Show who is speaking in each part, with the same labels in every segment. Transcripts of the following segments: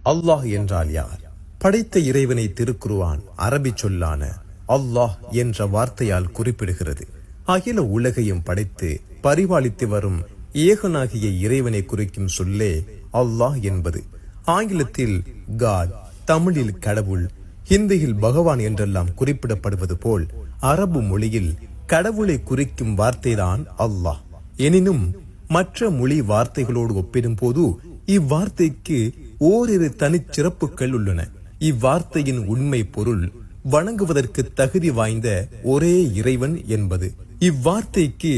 Speaker 1: அல்லாஹ் என்றால் யார்? படைத்த இறைவனை திருக்குர்ஆன் அரபி சொல்லான அல்லாஹ் என்ற வார்த்தையால் குறிப்பிடுகிறது. அகில உலகையும் படைத்து பரிபாலித்து வரும் ஏகனாகிய இறைவனை குறிக்கும் சொல்லே அல்லாஹ் என்பது. ஆங்கிலத்தில் காட், தமிழில் கடவுள், ஹிந்தியில் பகவான் என்றெல்லாம் குறிப்பிடப்படுவது போல் அரபு மொழியில் கடவுளை குறிக்கும் வார்த்தைதான் அல்லாஹ். எனினும் மற்ற மொழி வார்த்தைகளோடு ஒப்பிடும் போது இவ்வார்த்தைக்கு ஓரிரு தனிச்சிறப்புகள் உள்ளன. இவ்வார்த்தையின் உண்மை பொருள் வணங்குவதற்கு தகுதி வாய்ந்த ஒரே இறைவன் என்பது. இவ்வார்த்தைக்கு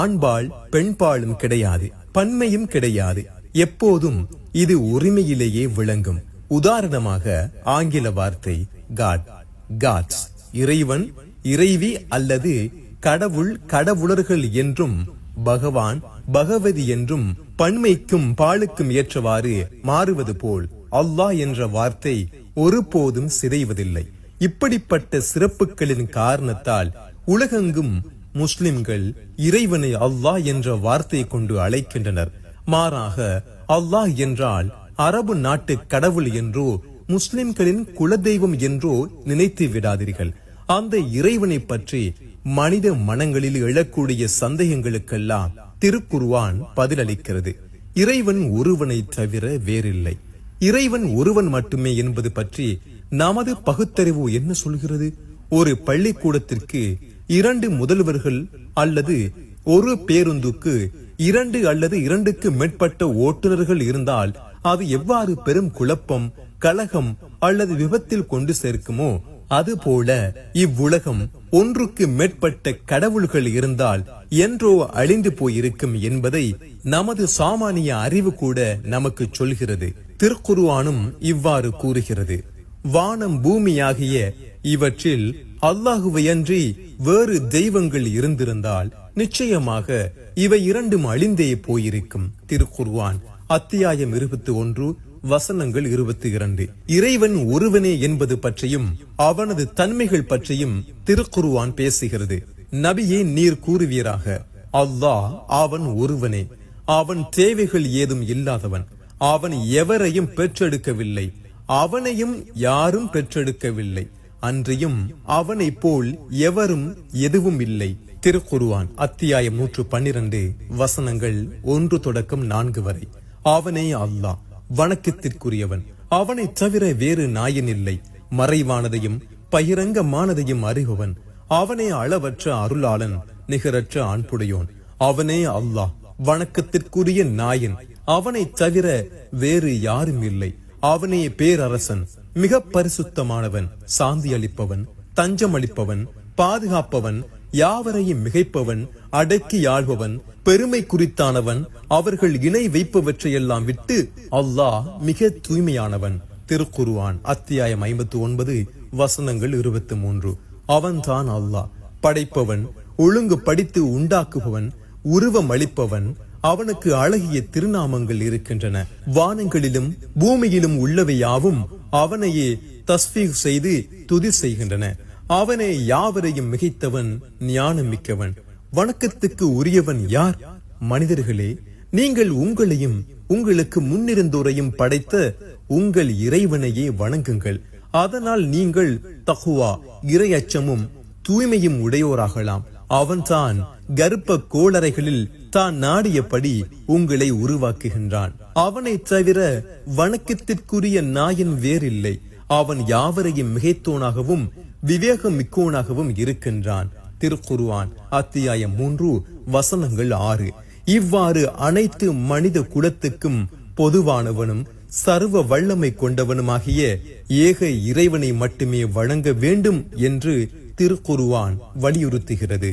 Speaker 1: ஆண்பால் பெண்பாலும் கிடையாது, பன்மையும் கிடையாது. எப்போதும் இது உரிமையிலேயே விளங்கும். உதாரணமாக ஆங்கில வார்த்தை காட், காட்ஸ், இறைவன், இறைவி அல்லது கடவுள், கடவுளர்கள் என்றும் பகவான், பகவதி என்றும் பன்மைக்கும் பாலுக்கும் ஏற்றவாறு மாறுவது போல் அல்லாஹ் என்ற வார்த்தை ஒருபோதும் சிதைவதில்லை. இப்படிப்பட்ட சிறப்புகளின் காரணத்தால் உலகெங்கும் முஸ்லிம்கள் இறைவனை அல்லாஹ் என்ற வார்த்தை கொண்டு அழைக்கின்றனர். மாறாக அல்லாஹ் என்றால் அரபு நாட்டு கடவுள் என்றோ முஸ்லிம்களின் குலதெய்வம் என்றோ நினைத்து விடாதீர்கள். அந்த இறைவனை பற்றி மனித மனங்களில் எழக்கூடிய சந்தேகங்களுக்கெல்லாம் திருக்குர்ஆன் பதிலளிக்கிறது. இறைவன் ஒருவனை தவிர வேறில்லை, இறைவன் ஒருவன் மட்டுமே என்பது பற்றி நமது பகுத்தறிவு என்ன சொல்கிறது? ஒரு பள்ளிக்கூடத்திற்கு 2 முதல்வர்கள் அல்லது ஒரு பேருந்துக்கு 2 அல்லது 2க்கு மேற்பட்ட ஓட்டுநர்கள் இருந்தால் அது எவ்வாறு பெரும் குழப்பம், கலகம் அல்லது விபத்தில் கொண்டு சேர்க்குமோ அதுபோல இவ்வுலகம் ஒன்றுக்கு மேற்பட்ட கடவுள்கள் இருந்தால் என்றோ அழிந்து போயிருக்கும் என்பதை நமது சாமானிய அறிவு கூட நமக்கு சொல்கிறது. திருக்குர்ஆனும் இவ்வாறு கூறுகிறது. வானம் பூமியாகிய இவற்றில் அல்லாஹுவையன்றி வேறு தெய்வங்கள் இருந்திருந்தால் நிச்சயமாக இவை இரண்டும் அழிந்தே போயிருக்கும். திருக்குர்ஆன் அத்தியாயம் 21 வசனங்கள் 22. இறைவன் ஒருவனே என்பது பற்றியும் அவனது தன்மைகள் பற்றியும் திருக்குர்ஆன் பேசுகிறது. நபியே, நீர் கூறுவீராக, அல்லாஹ் அவன் ஒருவனே, அவன் தேவைகள் ஏதும் இல்லாதவன், அவன் எவரையும் பெற்றெடுக்கவில்லை, அவனையும் யாரும் பெற்றெடுக்கவில்லை, அன்றியும் அவனை போல் எவரும் எதுவும் இல்லை. திருக்குர்ஆன் அத்தியாயம் 112 வசனங்கள் 1 தொடக்கம் 4 வரை. அவனே அல்லாஹ், வணக்கத்திற்குரியவன், அவனை தவிர வேறு நாயன் இல்லை. மறைவானதையும் பகிரங்கமானதையும் அறிபவன், அவனே அளவற்ற அருளாளன், நிகரற்ற அன்புடையோன். அவனே அல்லாஹ், வணக்கத்திற்குரிய நாயன், அவனை தவிர வேறு யாரும் இல்லை. அவனே பேரரசன், மிக பரிசுத்தமானவன், சாந்தி அளிப்பவன், தஞ்சம் அளிப்பவன், பாதுகாப்பவன், யாவரையும் மிகைப்பவன், அடக்கி ஆள்பவன், பெருமை குறித்தானவன். அவர்கள் இணை வைப்பவற்றையெல்லாம் விட்டு அல்லாஹ் மிக தூய்மையானவன். திருக்குர்ஆன் அத்தியாயம் 59 வசனங்கள் 23. அவன்தான் அல்லாஹ், படைப்பவன், ஒழுங்கு படித்து உண்டாக்குபவன், உருவம் அளிப்பவன். அவனுக்கு அழகிய திருநாமங்கள் இருக்கின்றன. வானங்களிலும் பூமியிலும் உள்ளவை யாவும் அவனையே தஸ்பீஹ் செய்து துதி செய்கின்றன. அவனே யாவரையும் மிகைத்தவன், ஞானம் மிக்கவன். வணக்கத்துக்கு உரியவன் யார்? மனிதர்களே, நீங்கள் உங்களையும் உங்களுக்கு முன்னிருந்தோரையும் படைத்த உங்கள் இறைவனையே வணங்குங்கள். அதனால் நீங்கள் தக்வா, இறையச்சமும் தூய்மையும் உடையோராகலாம். அவன்தான் கர்ப்ப கோளறைகளில் தான் நாடியபடி உங்களை உருவாக்குகின்றான். அவனை தவிர வணக்கத்திற்குரிய நாயன் வேறில்லை. அவன் யாவரையும் மிகைத்தோனாகவும் விவேகம் மிக்கோனாகவும் இருக்கின்றான். திருக்குர்ஆன் அத்தியாயம் 3 வசனங்கள் 6. இவ்வாறு அனைத்து மனித குலத்துக்கும் பொதுவானவனும் சர்வ வல்லமை கொண்டவனுமாகிய ஏக இறைவனை மட்டுமே வணங்க வேண்டும் என்று திருக்குர்ஆன் வலியுறுத்துகிறது.